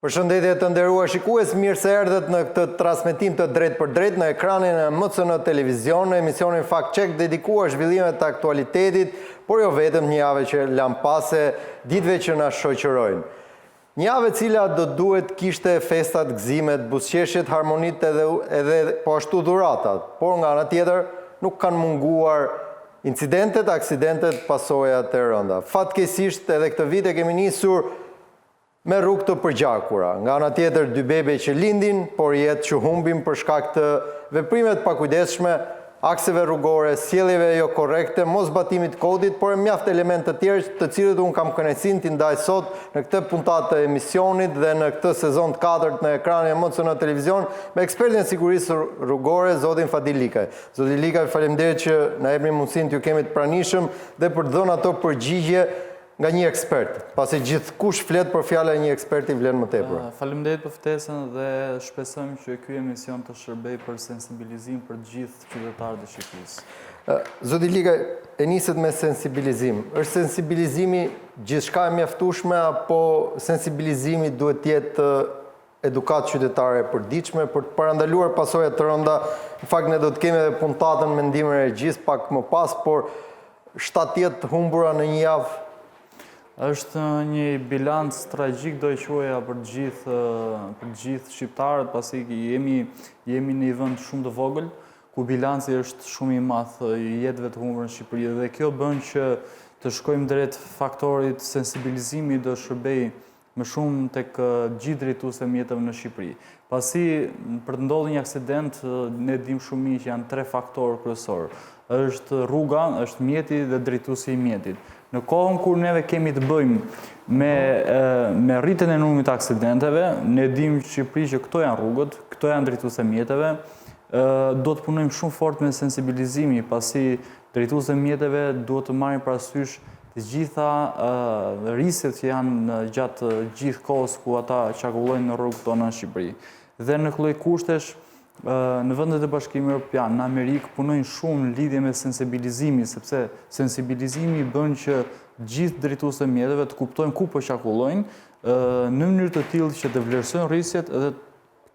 Përshëndetje të nderuar shikues, mirë se erdhët në këtë transmetim të drejt për drejt në ekranin e MCN Televizion, në emisionin Fact Check dedikuar zhvillimeve të aktualitetit, por jo vetëm një javë që lan pase ditëve që na shoqërojnë. Një javë e cila do duhet kishte festat, gëzimet, buzëqeshjet, harmonitë edhe po ashtu dhuratat, por nga ana tjetër nuk kanë munguar incidentet, aksidentet, pasojat e rënda. Fatkeqësisht edhe këtë vit e kemi nisur me rrugë të përgjakura. Nga ana tjetër dy bebe që lindin, por jetë që humbim për shkak të veprimet pakujdesshme, akseve rrugore, sjelljeve jo korrekte, mos batimit kodit, por e mjaft elemente të tjerë të cilët unë kam kënaqësinë t'i ndaj sot në këtë puntat të emisionit dhe në këtë sezon të 4 në ekranin e MCN Televizion me ekspertin e sigurisë rrugore, zotin Fadil Likaj. Zoti Likaj, faleminderit që na jepni mundësinë t'ju kemi të pranishëm dhe për të dhënë ato përgjigje nga një ekspert, pasi gjithkush flet për fjala e një eksperti vlen më tepër. Faleminderit për ftesën dhe shpresojmë që ky emision të shërbejë për sensibilizim për të gjithë qytetarët e Shqipërisë. Zoti Likaj, e niset me sensibilizim. Është sensibilizimi gjithçka e mjaftueshme apo sensibilizimi duhet të jetë edukatë qytetare e përditshme për të parandaluar pasoja të rënda? Në fakt ne do të kemi edhe puntatën me ndihmën e regjisë pak më pas, por 7 jetë humbura në një javë. Është një bilanc tragjik do e quaja për gjithë shqiptarët, pasi jemi në një vend shumë të vogël, ku bilanci është shumë i madh i jetëve të humbura në Shqipëri dhe kjo bën që të shkojmë drejt faktorit sensibilizimi do shërbej më shumë tek gjithë drejtuesve mjeteve në Shqipëri. Pasi për të ndodhur një aksident, ne dimë shumë mirë që janë 3 faktorë kryesorë. Është rruga, është mjeti dhe drejtuesi i mjetit. Në kohën kur neve kemi të bëjmë me rritjen e numrit të aksidenteve, ne dimë në Shqipëri që këto janë rrugët, këto janë drejtuesve mjeteve, do të punojmë shumë fort me sensibilizimi, pasi drejtuesve mjeteve duhet të marrin parasysh të gjitha rrisjet që janë gjatë gjithë kohës ku ata çarkullojnë në rrugët tona në Shqipëri. Dhe në këlloj kushtesh, në vendet e Bashkimit Evropian, në Amerikë, punojnë shumë në lidhje me sensibilizimi, sepse sensibilizimi bën që gjithë drejtuesve mjeteve të kuptojnë ku po qarkullojnë, në mënyrë të tillë që të vlerësojnë rrisjet edhe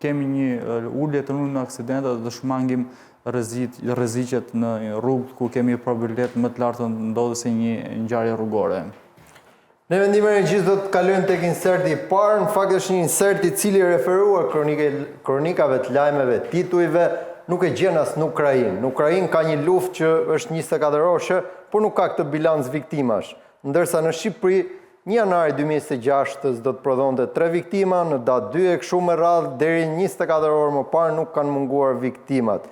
kemi një ulje të numrit të aksidenteve dhe të shmangim rreziqet në rrugë ku kemi probabilitet më të lartë të ndodhësi një ngjarje rrugore. Në vendimin e gjithë do të kalojmë tek inserti i parë, në fakt është një insert i cili referuar kronikave të lajmeve, titujve, nuk e gjen as në Ukrainë. Në Ukrainë ka një luftë që është 24 orëshe, por nuk ka këtë bilanc viktimash. Ndërsa në Shqipëri, 1 janari 2026 do të prodhonte 3 viktima, në datë 2 e kështu me radhë deri 24 orë më parë nuk kanë munguar viktimat.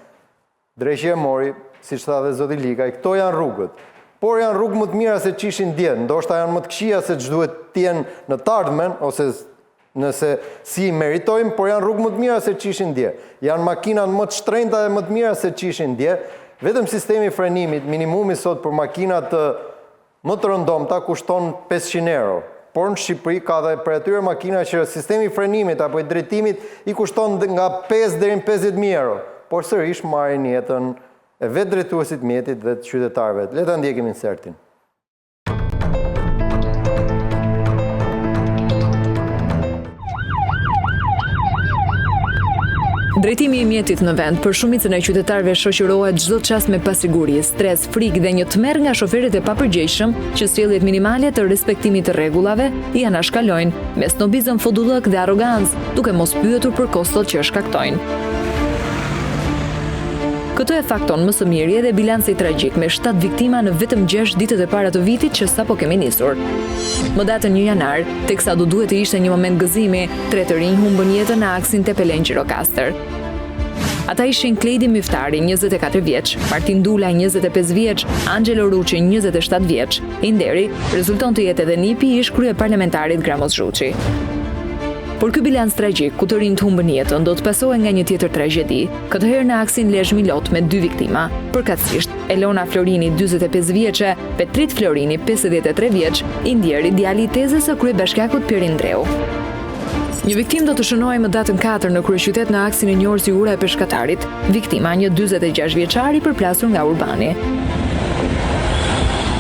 Drejqi e mori, siç tha dhe zoti Likaj, këto janë rrugët. Por janë rrugë më të mira se që ishin dje, ndoshta janë më të këqija se që duhet të jenë në të ardhmen, ose nëse si meritojmë, por janë rrugë më të mira se që ishin dje. Janë makinat më të shtrenjta dhe më të mira se që ishin dje. Vetëm sistemi frenimit, minimumi sot për makinat më të rëndomta kushton 500 euro. Por në Shqipëri ka dhe për atyre makina që sistemi frenimit apo i drejtimit i kushton nga 5 deri në 50.000 euro. Por sërish marrin jetën e vetë drejtuesit mjetit dhe të qytetarëve. Le ta ndjekim insertin. Drejtimi i mjetit në vend për shumicën e qytetarëve shoqërohet çdo çast me pasiguri, stres, frikë dhe një tmerr nga shoferët e papërgjegjshëm që sjelljet minimale të respektimit të rregullave i anashkalojnë me snobizëm, fodullëk dhe arrogancë, duke mos pyetur për kostot që shkaktojnë. Këto e fakton më së miri edhe bilanci tragjik me 7 viktima në vetëm 6 ditët e para të vitit që sapo kemi nisur. Më datën 1 janar, teksa do duhet të ishte një moment gëzimi, 3 të rinj humbën jetën në aksin Tepelen Gjirokastër. Ata ishin Klejdi Myftari, 24 vjeç, Martin Dula, 25 vjeç, Angelo Ruçi, 27 vjeç. Inderi rezulton të jetë edhe nipi ish kryeparlamentarit Gramos Zhuçi. Por ky bilanc tragjik, ku të rinjt humbën jetën, do të pasohet nga një tjetër tragjedi, këtë herë në aksin Lezhë Milot me 2 viktima. Përkatësisht, Elona Florini, 45 vjeçe, Petrit Florini, 53 vjeç, Indjeri, djali i tezës së kryebashkiakut Pirin Ndreu. Një viktim do të shënohej më datën 4 në kryeqytet në aksin e njohur si ura e peshkatarit, viktima një 46 vjeçar i përplasur nga Urbani.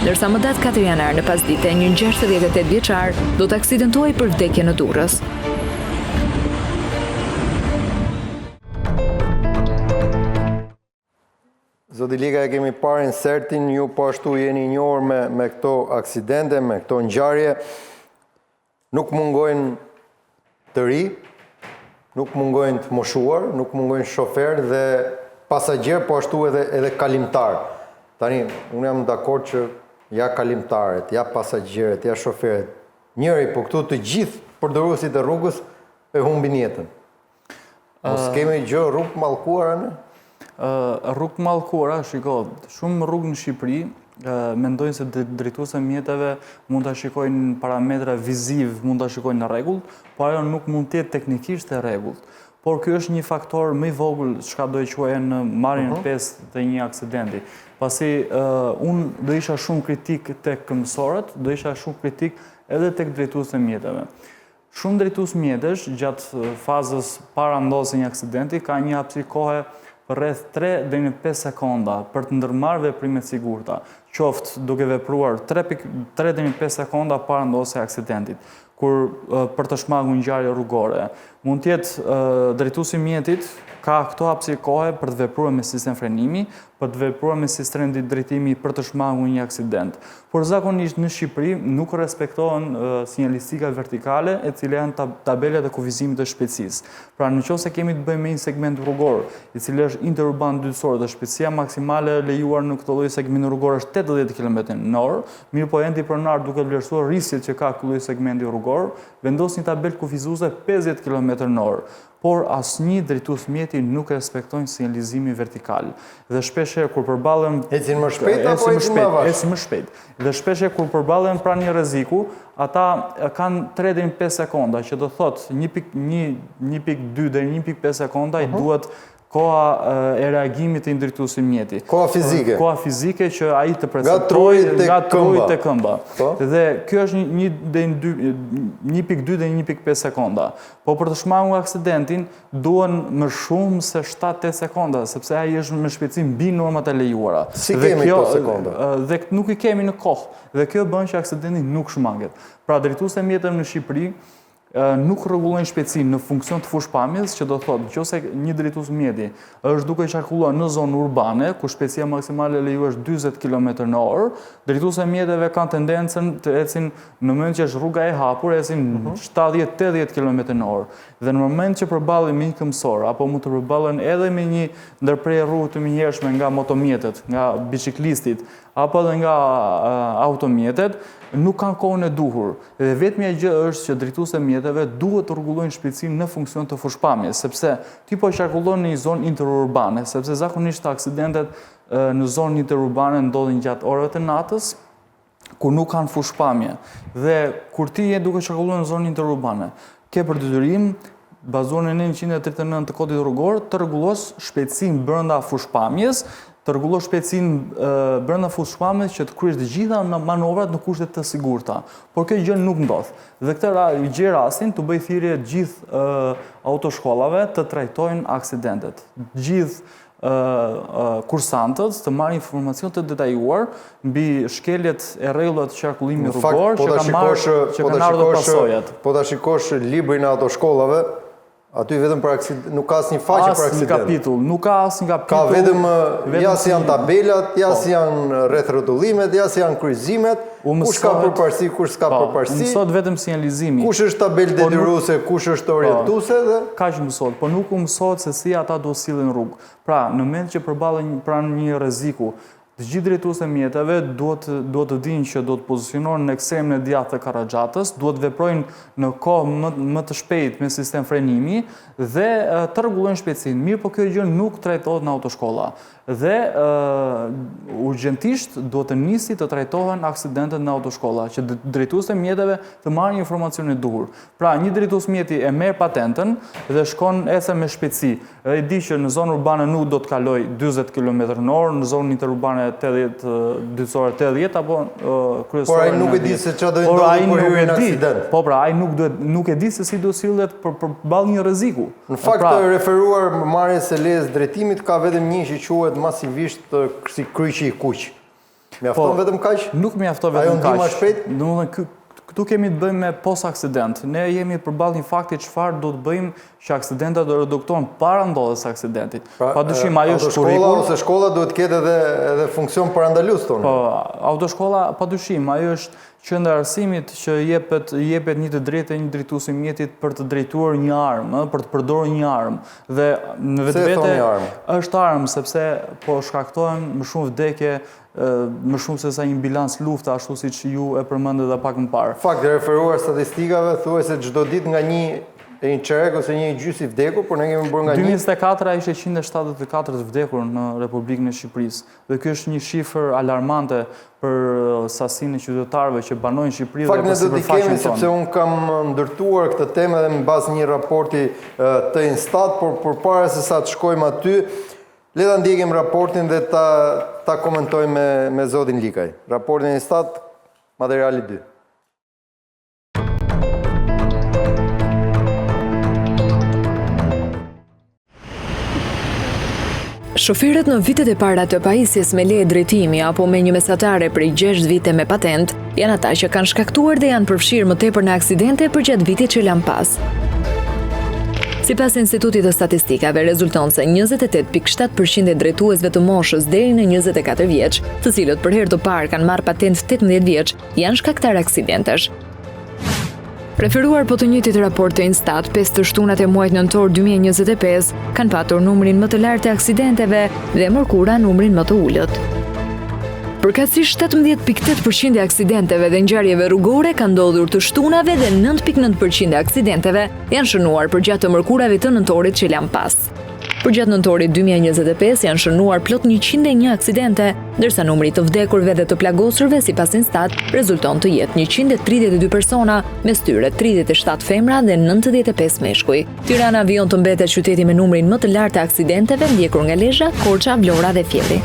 Ndërsa më datë 4 janar në pasdite, një 68 vjeçar do të aksidentohej për vdekje në Durrës. zoti Lika, e kemi parë insertin, ju po ashtu jeni njohur me këto aksidente, me këto ngjarje. Nuk mungojnë të ri, nuk mungojnë të moshuar, nuk mungojnë shofer dhe pasagjer, po ashtu edhe kalimtar. Tani, unë jam dakord që ja kalimtarët, ja pasagjerët, ja shoferët, njëri, po këtu të gjithë përdoruesit e rrugës e humbin jetën. Mos kemi gjë rrugë mallkuara ne? Rrugë mallkuara, shiko, shumë rrugë në Shqipëri mendojnë se drejtuesët e mjeteve mund ta shikojnë parametra viziv, mund ta shikojnë në rregull, por ajo nuk mund të jetë teknikisht e rregullt. Por ky është një faktor më i vogël çka do e quajë në marrjen e pesë të një aksidenti. Pasi unë do isha shumë kritik tek mësorët, do isha shumë kritik edhe tek drejtuesët e mjeteve. Shumë drejtues mjetesh gjatë fazës para ndodhjes një aksidenti ka një hapësirë kohe rreth 3 deri në 5 sekonda për të ndërmarrë veprime të sigurta, qoftë duke vepruar 3 deri në 5 sekonda para ndodhjes së aksidentit, kur për të shmangur ngjarje rrugore. Mund të jetë drejtuesi i mjetit ka këto hapësirë kohe për të vepruar me sistem frenimi, për të vepruar me sistem drejtimi për të shmangur një aksident. Por zakonisht në Shqipëri nuk respektohen sinjalistika vertikale, e cila janë tabelat e kufizimit të shpejtësisë. Pra nëse kemi të bëjmë me një segment rrugor, i cili është interurban dytësor dhe shpejtësia maksimale lejuar në këtë lloj segmenti rrugor është 80 km/h, mirë po endi pronar duke vlerësuar rrisjet që ka ky lloj segmenti rrugor, vendos një tabelë kufizuese 50 km/h. Por asnjë drejtues mjeti nuk respektojnë sinjalizimin vertikal. Dhe shpeshherë kur përballen ecin më shpejt apo ecin më shpejt. Dhe shpeshherë kur përballen pranë një rreziku, ata kanë 3 deri në 5 sekonda, që do thotë 1.2 deri 1.5 sekonda i duhet koha e reagimit të drejtuesit mjeti. Koha fizike. Koha fizike që ai të përcetojë nga truji te këmba. Dhe kjo është 1.2 deri 1.5 sekonda. Po për të shmangur aksidentin duhen më shumë se 7-8 sekonda, sepse ai është me shpejtësi mbi normat e lejuara. Si kemi këto sekonda? Dhe nuk i kemi në kohë. Dhe kjo bën që aksidenti nuk shmanget. Pra drejtuesit e mjeteve në Shqipëri nuk rregullojnë shpejtësinë në funksion të fushpamjes, që do thotë nëse një drejtues mjeti është duke qarkulluar në zonë urbane, ku shpejtësia maksimale lejuar është 40 km/h, drejtuesit e mjeteve kanë tendencën të ecin në moment që është rruga e hapur, ecin 70-80 km/h. Dhe në moment që përballen me një këmbësor apo mund të përballen edhe me një ndërprerje rrugë të menjëhershme nga motomjetet, nga biçiklistit apo edhe nga automjetet, nuk kanë kohën e duhur. Dhe vetmja gjë është që drejtuesit e mjeteve duhet të rregullojnë shpejtësinë në funksion të fushpamjes, sepse ti po qarkullon në një zonë interurbane, sepse zakonisht aksidentet në zonë interurbane ndodhin gjatë orëve të natës, ku nuk kanë fushpamje. Dhe kur ti je duke qarkulluar në zonë interurbane, ke për detyrim bazuar në 939 të kodit rrugor të rregullosh shpejtësinë brenda fushpamjes, të rregullosh shpejtësinë brenda fushpamjes që të kryesh të gjitha manovrat në kushte të sigurta. Por kjo gjë nuk ndodh. Dhe këtë gjë rastin të bëj thirrje gjithë autoshkollave të trajtojnë aksidentet. Gjithë kursantët të marrin informacion të detajuar mbi shkeljet e rregullat të qarkullimit rrugor që kanë ardhur pasojat. Po ta shikosh librin e autoshkollave, aty vetëm për aksident, nuk ka asnjë faqe për aksident. Kapitull, nuk ka asnjë kapitull. Ka vetëm ja si janë tabelat, ja si janë rreth rrotullimet, ja si janë kryqëzimet, kush ka përparësi, kush s'ka përparësi. Mësohet vetëm sinjalizimi. Kush është tabelë detyruese, kush është orientuese dhe kaq mësohet, por nuk u mësohet se si ata do sillen rrugë. Pra, në moment që përballen pranë një rreziku, të gjithë drejtuesit e mjeteve duhet të dinë që do të pozicionohen në ekstremin e djathtë të Karraxhatës, duhet të veprojnë në kohë më të shpejtë me sistem frenimi dhe të rregullojnë shpejtësinë. Mirë, po kjo gjë nuk trajtohet në autoshkolla. Dhe urgjentisht duhet të nisi të trajtohen aksidentet në autoshkolla, që drejtuesit e mjeteve të marrin informacionin e duhur. Pra, një drejtues mjeti e merr patentën dhe shkon ecë me shpejtësi. Dhe i di që në zonë urbane nuk do të kaloj 40 km/h, në zonë interurbane 80 dytësore 80 apo kryesore. Por ai nuk e di se çfarë do të ndodhë kur hyrë në aksident. Po pra, ai nuk e di se si do sillet përballë një rreziku. Në fakt, referuar marrjes së lejes drejtimit ka vetëm një që quhet masivisht si kryqi i kuq. Mjafton vetëm kaq? Nuk mjafton vetëm kaq. Ajo ndihma shpejt? Domethënë Këtu kemi të bëjmë me post-aksident. Ne jemi përballë një fakti çfarë do të bëjmë që aksidenta do reduktohen para ndodhes aksidentit. Padyshim ajo është kurrikull ose shkolla duhet të ketë edhe funksion parandalues tonë. Po, autoshkolla padyshim ajo është qendra arsimit që jepet një të drejtë një drejtuesi mjetit për të drejtuar një armë, për të përdorur një armë. Dhe në vetvete është armë sepse po shkaktohen më shumë vdekje, më shumë se sa një bilans lufte, ashtu siç ju e përmendët edhe pak më parë. Fakt, referuar statistikave thuhet se çdo ditë nga një një qerek ose një gjys i vdekur, por ne kemi bërë nga 2024 ishte 174 të vdekur në Republikën e Shqipërisë. Dhe kjo është një shifër alarmante për sasinë e qytetarëve që banojnë Shqipëri dhe për sipërfaqen tonë. Fakt, ne do t'i kemi sepse unë kam ndërtuar këtë temë edhe mbas një raporti të Instat, por përpara se sa të shkojmë aty, le ta ndjekim raportin dhe ta komentojmë me zotin Likaj. Raportin e Instat, materiali 2. Shoferët në vitet e para të pajisjes me leje drejtimi apo me një mesatare prej 6 vite me patent, janë ata që kanë shkaktuar dhe janë përfshirë më tepër në aksidente përgjatë vitit që lan pas. Sipas Institutit të Statistikave, rezulton se 28.7% e drejtuesve të moshës deri në 24 vjeç, të cilët për herë të parë kanë marrë patent 18 vjeç, janë shkaktar aksidentesh. Referuar po të njëjtit raport të Instat, 5 të shtunat e muajit nëntor 2025 kanë patur numrin më të lartë të aksidenteve dhe mërkura numrin më të ulët. Përkatësisht 17.8% e aksidenteve dhe ngjarjeve rrugore kanë ndodhur të shtunave dhe 9.9% e aksidenteve janë shënuar përgjatë të mërkurave të nëntorit që lan pas. Përgjatë nëntorit 2025 janë shënuar plot 101 aksidente, ndërsa numri të vdekurve dhe të plagosurve sipas Instat rezulton të jetë 132 persona, mes tyre 37 femra dhe 95 meshkuj. Tirana vijon të mbetet qyteti me numrin më të lartë të aksidenteve, ndjekur nga Lezhë, Korça, Vlora dhe Fjeri.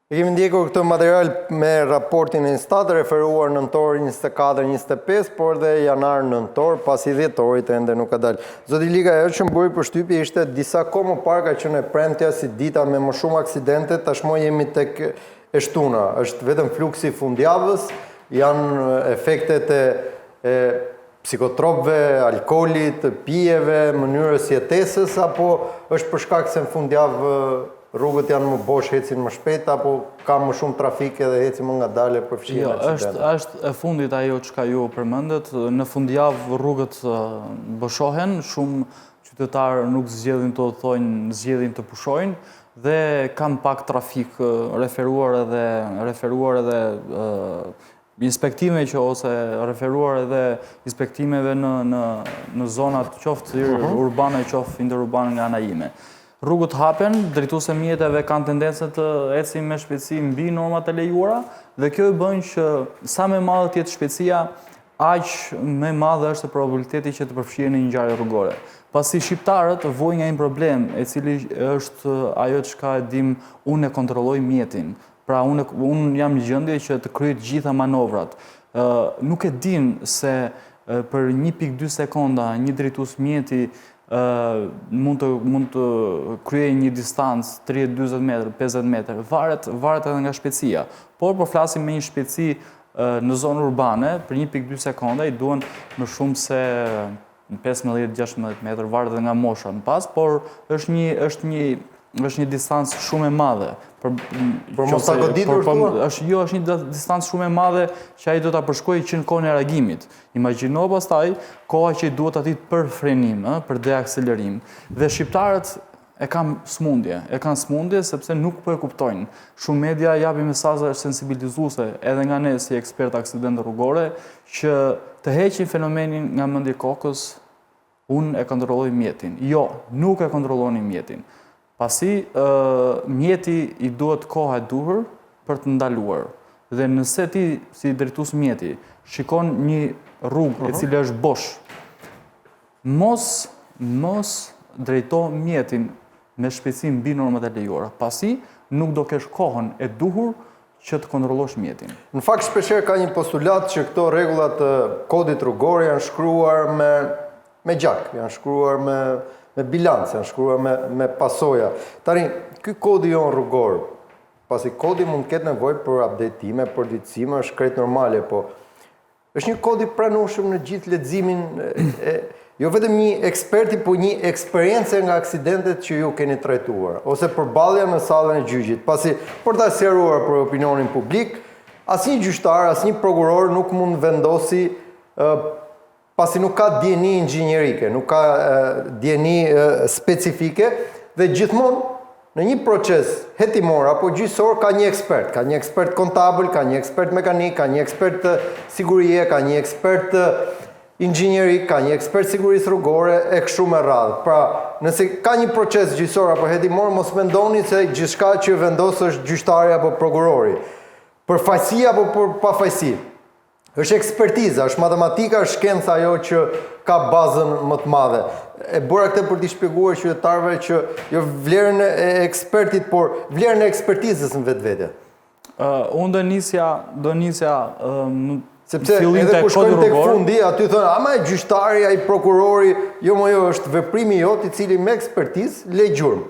E kemi ndjekur këtë material me raportin e Instat, referuar nëntor 24-25, por dhe janar nëntor, pasi dhjetorit ende nuk ka dalë. Zoti Lika, ajo që më bëri përshtypje ishte disa kohë më parë ka qenë e premtja si dita me më shumë aksidente, tashmë jemi tek e shtuna. Është vetëm fluksi fundjavës, janë efektet e psikotropëve, alkoolit, pijeve, mënyrës jetesës, apo është për shkak se në fundjavë rrugët janë më bosh, hecin më shpejt, apo ka më shumë trafik edhe hecin më ngadalë përfshirë aksidente? Është e fundit ajo çka ju përmendet. Në fundjavë rrugët boshohen, shumë qytetarë nuk zgjedhin të thonë, zgjedhin të pushojnë dhe kanë pak trafik, referuar edhe inspektime që ose referuar edhe inspektimeve në zonat qoftë urbane, qoftë interurbane nga ana ime. Rrugët hapen, drejtuese mjeteve kanë tendencën të ecin me shpejtësi mbi normat e lejuara dhe kjo e bën që sa më e madhe të jetë shpejtësia, aq më e madhe është probabiliteti që të përfshihen në një ngjarje rrugore. Pasi shqiptarët vojnë nga një problem, e cili është ajo çka e dim, unë e kontrolloj mjetin. Pra unë jam në gjendje që të kryej të gjitha manovrat. Nuk e din se për 1.2 sekonda një drejtues mjeti mund të kryej një distancë 30-40 metër, 50 metër, varet edhe nga shpejtësia. Por flasim me një shpejtësi në zonë urbane, për 1.2 sekonda i duhen më shumë se 15-16 metër, varet edhe nga mosha në pas, por është një distancë shumë e madhe. Por mos ta goditur thua? Jo, është një distancë shumë e madhe që ai do ta përshkojë që në kohën e reagimit. Imagjino pastaj koha që i duhet atit për frenim, për deakselerim. Dhe shqiptarët e kanë smundje sepse nuk po e kuptojnë. Shumë media japin mesazhe sensibilizuese edhe nga ne si ekspert aksidente rrugore që të heqin fenomenin nga mendje kokës, unë e kontrolloj mjetin. Jo, nuk e kontrolloni mjetin. Pasi mjeti i duhet koha e duhur për të ndaluar. Dhe nëse ti si drejtues mjeti shikon një rrugë e cila është bosh, mos drejto mjetin me shpejtësi mbi normat e lejuara. Pasi nuk do kesh kohën e duhur që të kontrollosh mjetin. Në fakt shpeshherë ka një postulat që këto rregullat të kodit rrugor janë shkruar me gjak, janë shkruar me bilancë, janë shkruar me pasoja. Tani, ky kodi jonë rrugor, pasi kodi mund të ketë nevojë për updatime, për ditësime, është krejt normale, po është një kod i pranueshëm në gjithë leximin jo vetëm një eksperti, po një eksperiencë nga aksidentet që ju keni trajtuar, ose përballja në sallën e gjyqit, pasi për ta sqaruar për opinionin publik, asnjë gjyqtar, asnjë prokuror nuk mund vendosi pasi nuk ka dieni inxhinierike, nuk ka dieni specifike dhe gjithmonë në një proces hetimor apo gjyqësor ka një ekspert kontabël, ka një ekspert mekanik, ka një ekspert sigurie, ka një ekspert inxhinierik, ka një ekspert sigurisë rrugore e kështu me radhë. Pra, nëse ka një proces gjyqësor apo hetimor, mos mendoni se gjithçka që vendos është gjyqtari apo prokurori. Për fajësi apo për pafajësi. Është ekspertiza, është matematika, është shkenca ajo që ka bazën më të madhe. E bëra këtë për t'i shpjeguar qytetarëve që jo vlerën e ekspertit, por vlerën e ekspertizës në vetvete. Unë do nisja sepse edhe kur shkojmë tek fundi, aty thonë, ama e gjyqtari, ai prokurori, jo është veprimi jot i cili me ekspertizë le gjurmë.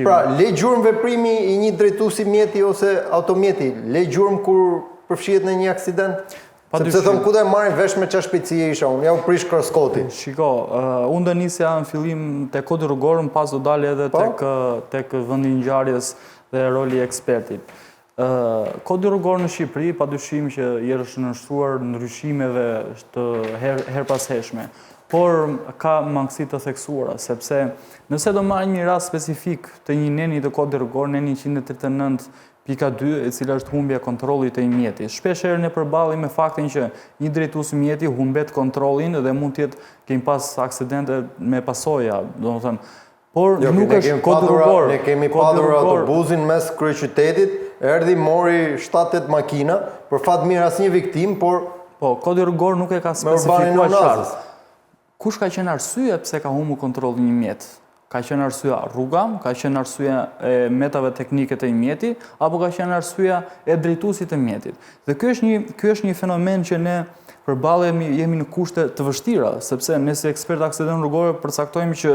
Pra, le gjurmë veprimi i një drejtuesi mjeti ose automjeti, le gjurmë kur përfshihet në një aksident. Sepse thëmë ku dhe marrin vesh me qa shpejtësie isha unë, ja u prish kroskoti. Shiko, unë do nisja në fillim të kodi rrugor, më pas do dalë edhe tek vendi i ngjarjes dhe roli i ekspertit. Kodi rrugor në Shqipëri, padyshim që është nënshtruar ndryshimeve të herpashershme, por ka mangësi të theksuara, sepse nëse do marrim një rast specifik të një neni të kodi rrugor, neni 139.2, e cila është humbja kontrollit të një mjeti. Shpesh herë ne përballim me faktin që një drejtues mjeti humbet kontrollin dhe mund të jetë kemi pas aksidente me pasoja, domethënë. Por nuk është kodi rrugor. Ne kemi padur autobusin mes kryeqytetit, erdhi mori 7-8 makina, për fat mirë asnjë viktim, por kodi rrugor nuk e ka specifikuar qartë. Kush ka qenë arsye pse ka humbur kontrollin një mjet? Ka qenë arsyeja rruga, ka qenë arsyeja e metave teknike të mjeti, apo ka qenë arsyeja e drejtuesit të mjetit. Dhe ky është një fenomen që ne përballemi jemi në kushte të vështira, sepse ne si ekspert aksident rrugor përcaktojmë që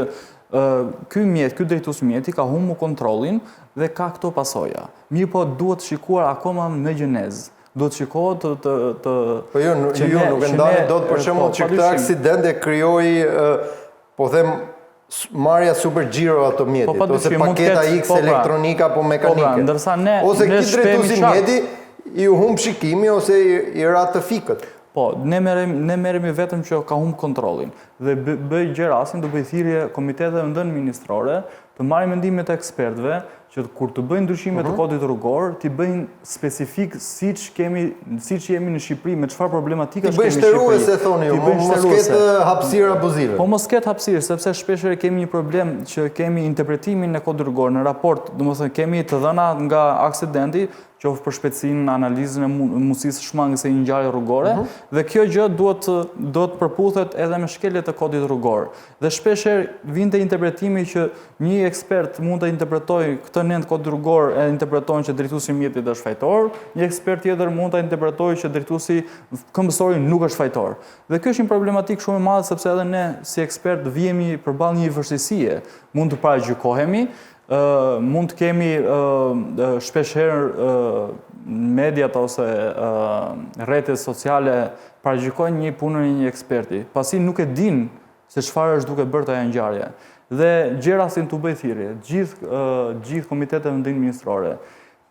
ky drejtues mjeti ka humbur kontrollin dhe ka këto pasoja. Mirë po duhet shikuar akoma me gjenezë. Duhet shikohet Po ju nuk e ndani dot për shembull që këtë aksident e krijoi po them marrja super xhiro ato mjetit, ose paketa X elektronika apo mekanike. Ose këtë drejtuesi mjeti i humb shikimi ose i ra të fikët. Po, ne merremi vetëm që ka humb kontrollin dhe bëj gjerasin të bëj thirrje komiteteve ndën ministrore të marrin mendimet e ekspertëve që kur të bëjnë ndryshime të kodit rrugor, t'i bëjnë specifik siç jemi në Shqipëri, me çfarë problematikash kemi në Shqipëri. T'i bëjnë shtëruese, thoni ju, mos ketë hapësirë abuzive. Po mos ketë hapësirë, sepse shpeshherë kemi një problem që kemi interpretimin e kodit rrugor në raport, domethënë kemi të dhëna nga aksidenti, qoftë për shpejtësinë, analizën e mundësisë shmangjes së një ngjarje rrugore, dhe kjo gjë duhet të përputhet edhe me shkeljet e kodit rrugor. Dhe shpeshherë vinte interpretimi që një ekspert mund të interpretojë këtë nën kod rrugor e interpretojnë që drejtuesi i mjetit është fajtor, një ekspert tjetër mund ta interpretojë që drejtuesi këmbësori nuk është fajtor. Dhe kjo është një problematik shumë e madhe sepse edhe ne si ekspert vihemi përballë një vështirësie. Mund të paragjykohemi, mund të kemi shpeshherë mediat ose rrjetet sociale paragjykojnë një punën e një eksperti, pasi nuk e din se çfarë është duke bërë ajo ngjarje. Dhe gjerasin të bëj thirrje, gjithë komitetet ndërministrore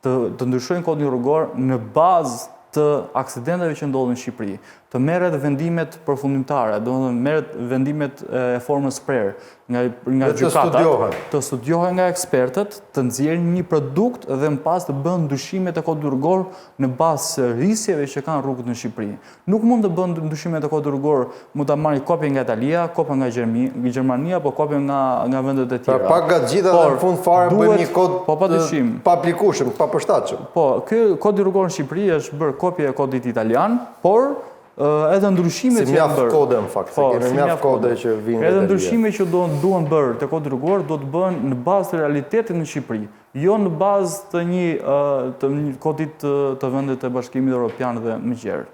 të ndryshojnë kodin rrugor në bazë të aksidenteve që ndodhin në Shqipëri, të merret vendimet përfundimtare, domethënë merret vendimet e formës prerë nga gjykatat, të studiohen nga ekspertët, të nxjerrin një produkt dhe më pas të bëhen ndryshimet e kodit rrugor në bazë të rrisjeve që kanë rrugët në Shqipëri. Nuk mund të bëhen ndryshimet e kodit rrugor, mund ta marrë kopje nga Italia, kopje nga Gjermania apo kopje nga vendet e tjera. Pak nga gjitha dhe në fund fare bëjmë një kod pa aplikueshëm, pa përshtatshëm. Po, ky kodi rrugor në Shqipëri është bërë kopje e kodit italian, por edhe ndryshimet që janë bërë. Si mjaft kode në fakt, se kemi mjaft kode që vinë nga Italia. Edhe ndryshimet që duhen bërë te kodi rrugor do të bëhen në bazë të realitetit në Shqipëri, jo në bazë të një kodit të vendit të Bashkimit Evropian dhe më gjerë.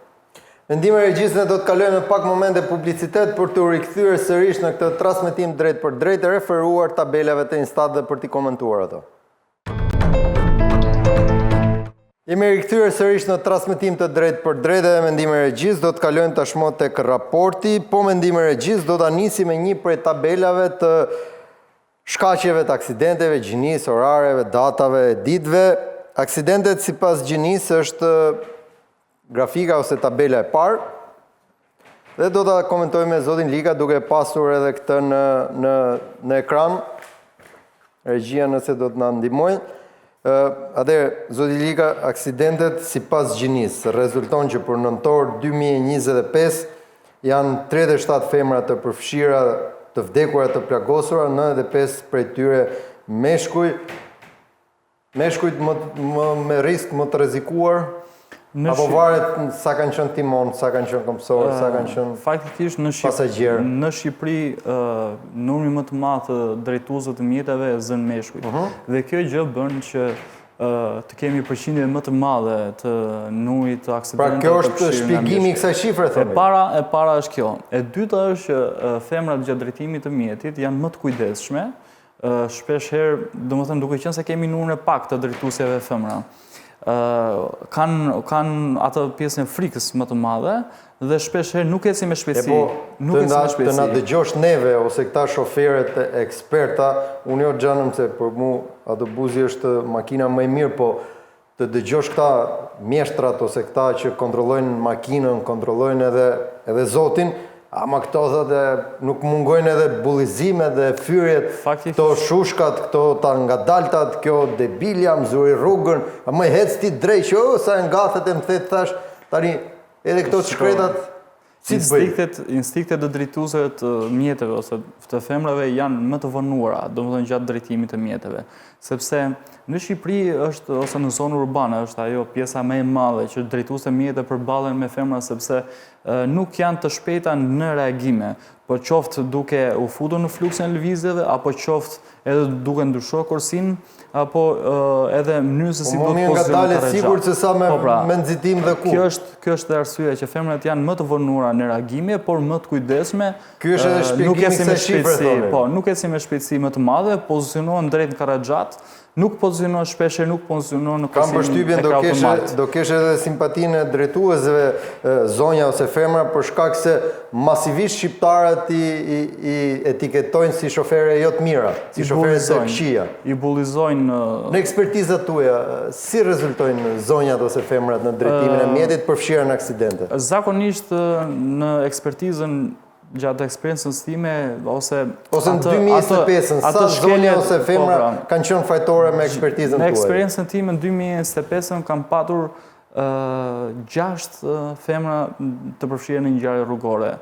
Mendime regjisë, ne do të kalojmë në pak momente publicitet për të rikthyer sërish në këtë transmetim drejt për drejt e referuar tabelave të Instat dhe për t'i komentuar ato. Jemi rikthyer sërish në transmetim të drejt për drejt dhe mendime regjis, do të kalojmë tashmë tek raporti, po mendime regjis do ta nisim me një prej tabelave të shkaqjeve të aksidenteve, gjinisë, orareve, datave, ditëve. Aksidentet sipas gjinisë është grafika ose tabela e parë. Dhe do ta komentojmë me zotin Lika duke pasur edhe këtë në ekran. Regjia nëse do të na ndihmojë. Zoti Lika, aksidentet sipas gjinisë rezulton që për nëntor 2025 janë 37 femra të përfshira të vdekura të plagosura, 95 prej tyre meshkuj. Meshkujt me risk më të rrezikuar. Apo varet sa kanë qenë timon, sa kanë qenë kompsor, sa kanë qenë faktikisht pasagjer. Në Shqipëri numri më të madh të drejtuesve të mjeteve zën meshkujt. Dhe kjo gjë bën që të kemi përqindje më të madhe të numrit të aksidenteve. Pra kjo është shpjegimi i kësaj shifre thoni. E para është kjo. E dyta është që femrat gjatë drejtimit të mjetit janë më të kujdesshme, shpesh herë, domethënë duke qenë se kemi numrin e pak të drejtuesve femra. Kanë atë pjesën e frikës më të madhe dhe shpesh herë nuk ecin me shpejtësi. Të na dëgjosh neve ose këta shoferet e eksperta, unë jo xhanëm se për mua autobusi është makina më e mirë, po të dëgjosh këta mjeshtrat ose këta që kontrollojnë makinën, kontrollojnë edhe zotin, ama këto thotë nuk mungojnë edhe bullizime dhe fyrjet, këto shushkat, këto ta ngadaltat, kjo debilja, mzuri rrugën, a më hec ti drejt, sa ngathet e më thet thash, tani edhe këto shkretat, si të bëj? Instiktet e drejtuesve të mjeteve ose të femrave janë më të vonuara, domethënë gjatë drejtimit të mjeteve, sepse në Shqipëri është ose në zonë urbane është ajo pjesa më e madhe që drejtuesit e mjeteve përballen me femra sepse nuk janë të shpejta në reagime, po qoftë duke u futur në fluksin e lëvizjeve apo qoftë edhe duke ndryshuar korsin apo edhe mënyrën se si do të pozicionohet karrexha. Sigurt se sa me nxitim dhe ku. Kjo është arsyeja që femrat janë më të vonuara në reagime, por më të kujdesshme. Ky është edhe shpjegimi i kësaj shifre thonë. Po, nuk ecin me shpejtësi më të madhe, pozicionohen drejt në karrexhat. Nuk pozicionohen shpesh, nuk pozicionohen në kursin e automatit. Do kesh edhe simpatinë e drejtuesve zonja ose femra për shkak se masivisht shqiptarët i etiketojnë si shofere jo të mira, si shofere të këqija. I bullizojnë. Në ekspertizat tuaja, si rezultojnë zonjat ose femrat në drejtimin e mjetit përfshira në aksidente? Zakonisht në ekspertizën gjatë eksperiencës time ose në 2025-ën, sa zonja ose femra kanë qenë fajtore me ekspertizën tuaj? Në eksperiencën time në 2025-ën kam patur 6 femra të përfshirë në ngjarje rrugore.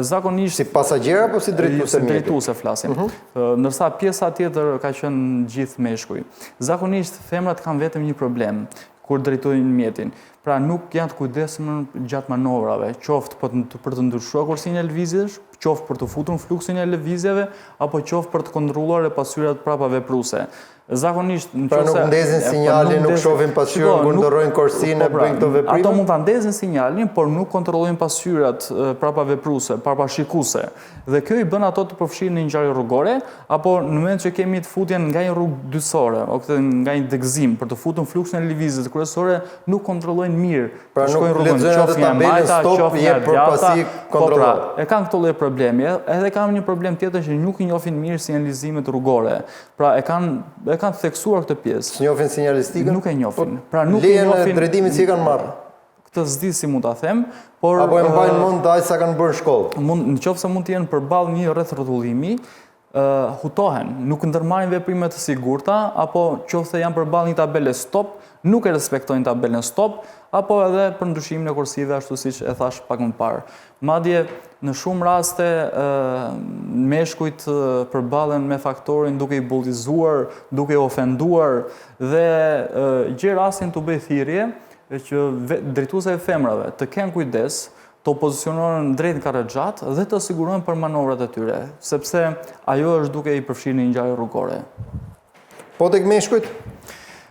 Zakonisht si pasagjera apo si drejtuese? Si drejtuese flasim. Ndërsa pjesa tjetër ka qenë gjithë meshkuj. Zakonisht femrat kanë vetëm një problem kur drejtojnë mjetin. Pra nuk janë të kujdesshëm gjatë manovrave, qoftë për të ndryshuar kursin e lëvizjes, qoftë për të futur në fluksin e lëvizjeve, apo qoftë për të kontrolluar pasyrat prapa vepruese. Zakonisht pra nuk ndezin sinjalin, nuk shohin pasyrën kur ndërrojnë korsinë e bëjnë këto veprime. Ato mund ta ndezin sinjalin, por nuk kontrollojnë pasyrat prapa vepruese, parashikuese. Dhe kjo i bën ato të përfshirë në ngjarje rrugore, apo në moment që kemi të futjen nga një rrugë dytësore, ose nga një degëzim për të futur në fluksin e lëvizjes kryesore, nuk kontrollojnë mirë. Pra nuk lexojnë atë tabelën stop jep përpasi kontrollon. E kanë këto lloj problemi, edhe kanë një problem tjetër që nuk i njohin mirë sinjalizimet rrugore. Pra e kanë të theksuar këtë pjesë. S'njohin sinjalistikën? Nuk e njohin. Pra nuk e njohin. Lejen e drejtimit si e kanë marrë? Këtë s'di si mund ta them, por apo e mbajnë mend aq sa kanë bërë në shkollë. Nëse mund të jenë përballë një rreth rrotullimi, hutohen, nuk ndërmarrin veprime të sigurta, apo qoftë janë përballë një tabele stop, nuk e respektojnë tabelën stop, apo edhe për ndryshimin e kursive ashtu siç e thash pak më parë. Madje në shumë raste meshkujt përballen me faktorin duke i bullizuar, duke i ofenduar dhe gjë rastin të bëj thirrje që drejtuesve të femrave të kenë kujdes, të pozicionohen drejt karrexhat dhe të sigurohen për manovrat e tyre, sepse ajo është duke i përfshirë në ngjarje rrugore. Po tek meshkujt?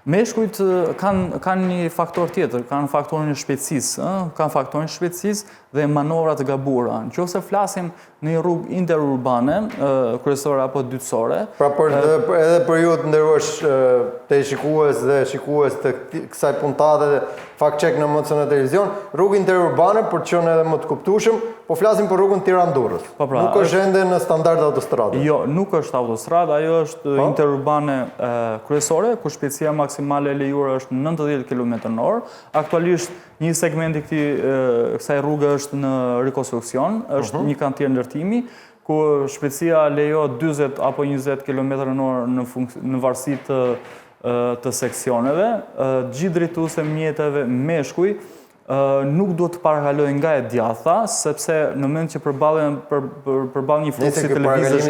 Meshkujt kanë një faktor tjetër, kanë faktorin e shpejtësisë, dhe manovrat të gabuara. Nëse flasim në një rrugë interurbane, kryesore apo dytësore. Pra edhe për ju të nderuar të shikues dhe shikues të kësaj puntate fakt check në emocion në televizion, rrugë interurbane për të qenë edhe më të kuptueshëm, po flasim për rrugën Tiranë-Durrës. Nuk është ende në standard autostradë. Jo, nuk është autostradë, ajo është interurbane kryesore, ku shpejtësia maksimale e lejuar është 90 km/h. Aktualisht një segment i kësaj rruge është në rekonstruksion, është një kantier ndërtimi, ku shpejtësia lejohet 40 apo 20 km/h në varësi të seksioneve. Gjithë drejtuese mjeteve meshkuj nuk duhet të parakalojnë nga e djatha, sepse në moment që përballë një fluksi televizësh,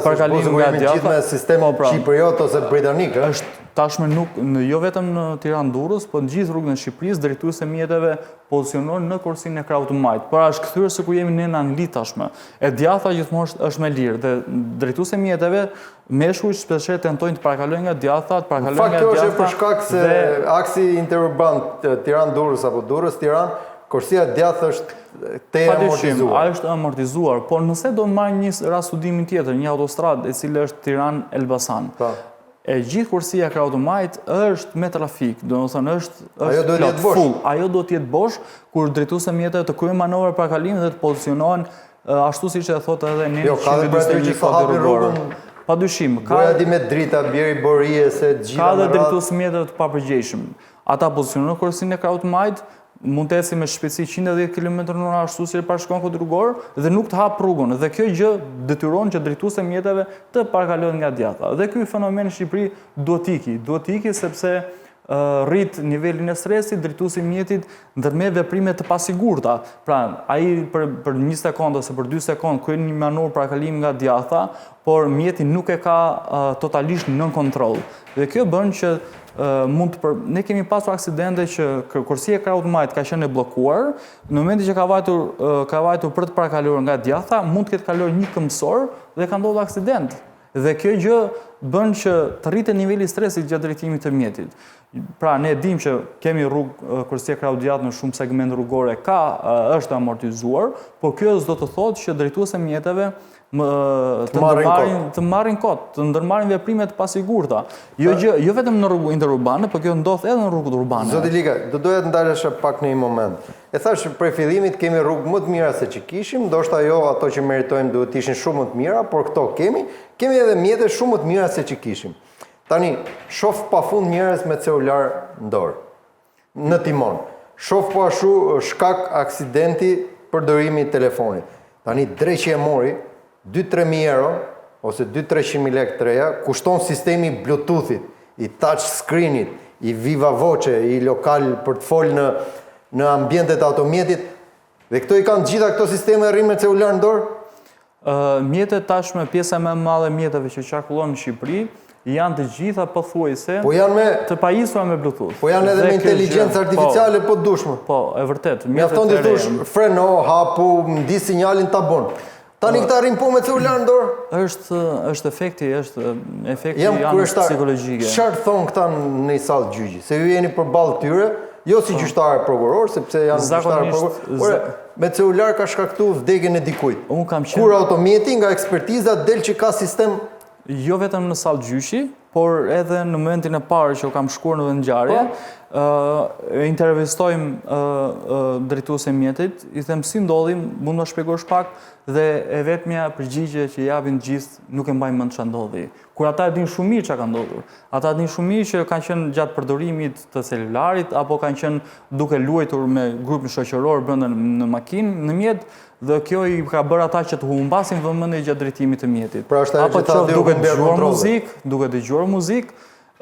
parakalimi nga e djatha, gjithë me sistem shqipëriot ose britanik, është tashmë nuk jo vetëm në Tiranë-Durrës, por në gjithë rrugën e Shqipërisë drejtuesi mjeteve pozicionohen në kursinë e krahut të majt. Por është kthyer se ku jemi ne në Angli tashmë. E djatha gjithmonë është më lirë dhe drejtuesi mjeteve meshkuj shpesh tentojnë të parakalojnë nga djatha, të parakalojnë nga djatha. Fakti është për shkak se aksi interurban Tiranë-Durrës apo Durrës-Tiranë, kursia e djathtë është te amortizuar. Ai është amortizuar, por nëse do të marrim një rast studimi tjetër, një autostradë e cila është Tiranë-Elbasan. E gjithë kursia e krahut të majt është me trafik, domethënë është plot full. Ajo do të jetë bosh kur drejtuesi mjeteve të kryejnë manovra parakalimi dhe të pozicionohen ashtu siç e thotë edhe Neni. Jo, ka dhe për që të hapi rrugën. Padyshim, Goja di me drita, bjeri borie se gjitha ka dhe drejtuesi mjeteve të papërgjegjshëm. Ata pozicionojnë kursinë e krahut të majt, mund të ecë me shpejtësi 110 km/h ashtu si parashkon kod rrugor dhe nuk të hap rrugën. Dhe kjo gjë detyron që drejtuesi mjeteve të parakalojnë nga djatha. Dhe ky fenomen në Shqipëri duhet iki sepse rrit nivelin e stresit, drejtuesi mjetit ndërmjet veprime të pasigurta. Pra, ai për 1 sekondë ose për 2 sekondë kryen një manovër parakalimi nga djatha, por mjeti nuk e ka totalisht nën kontroll. Dhe kjo bën që ne kemi pasur aksidente që kursia e krahut të majt ka qenë e bllokuar, në momentin që ka vajtur për të parakaluar nga djatha, mund të ketë kaluar një këmbësor dhe ka ndodhur aksident. Dhe kjo gjë bën që të rritet niveli i stresit gjatë drejtimit të mjetit. Pra, ne dimë që kemi rrugë kursia e krahut të djathtë në shumë segmente rrugore është amortizuar, por kjo s'do të thotë që drejtuesi mjeteve të marrin kot, të ndërmarrin veprime të pasigurta. Jo vetëm në rrugë interurbane, por kjo ndodh edhe në rrugët urbane. Zoti Lika, do doja të ndalesha pak në një moment. E thash prej fillimit kemi rrugë më të mira se që kishim, ndoshta jo ato që meritojmë duhet të ishin shumë më të mira, por këto kemi edhe mjete shumë më të mira se që kishim. Tani, shoh pafund njerëz me celular në dorë, në timon. Shoh po ashtu shkak aksidenti përdorimi i telefonit. Tani dreqi e mori 2-3.000 euro ose 2-300.000 lekë të reja, kushton sistemi Bluetoothit, i touch screenit, i Viva Voce, i lokal për të folë në ambientet automjetit, dhe këto i kanë gjitha këto sisteme rrinë me celular në dorë? Mjetet tashme, pjesa më e madhe mjeteve që qarkullon në Shqipëri, janë të gjitha pothuajse të pajisura me Bluetooth. Po janë edhe me inteligjencë artificiale po dushme. Po, e vërtet. Mjafton të thush freno, hapu, ndi sinjalin ta bon. Tani këta rrinë po me celular në dorë? Është efekti janë psikologjike. Çfarë thon këta në një sallë gjyqi? Se ju jeni përballë tyre, jo si gjyqtarë prokuror, sepse janë gjyqtarë prokuror, por me celular ka shkaktuar vdekjen e dikujt. Kur automjeti nga ekspertiza del që ka sistem. Jo vetëm në sallë gjyqi, por edhe në momentin e parë që kam shkuar në vendngjarje, intervistojmë drejtuesin e mjetit, i them si ndodhi, mund të shpjegosh pak, dhe e vetmja përgjigje që japin gjithë nuk e mbajnë mend çfarë ndodhi. Kur ata e dinë shumë mirë çka ka ndodhur. Ata dinë shumë mirë që kanë qenë gjatë përdorimit të celularit apo kanë qenë duke luajtur me grupin shoqëror brenda në makinë, në mjet, dhe kjo i ka bërë ata që të humbasin vëmendje gjatë drejtimit të mjetit. Apo duke dëgjuar muzikë,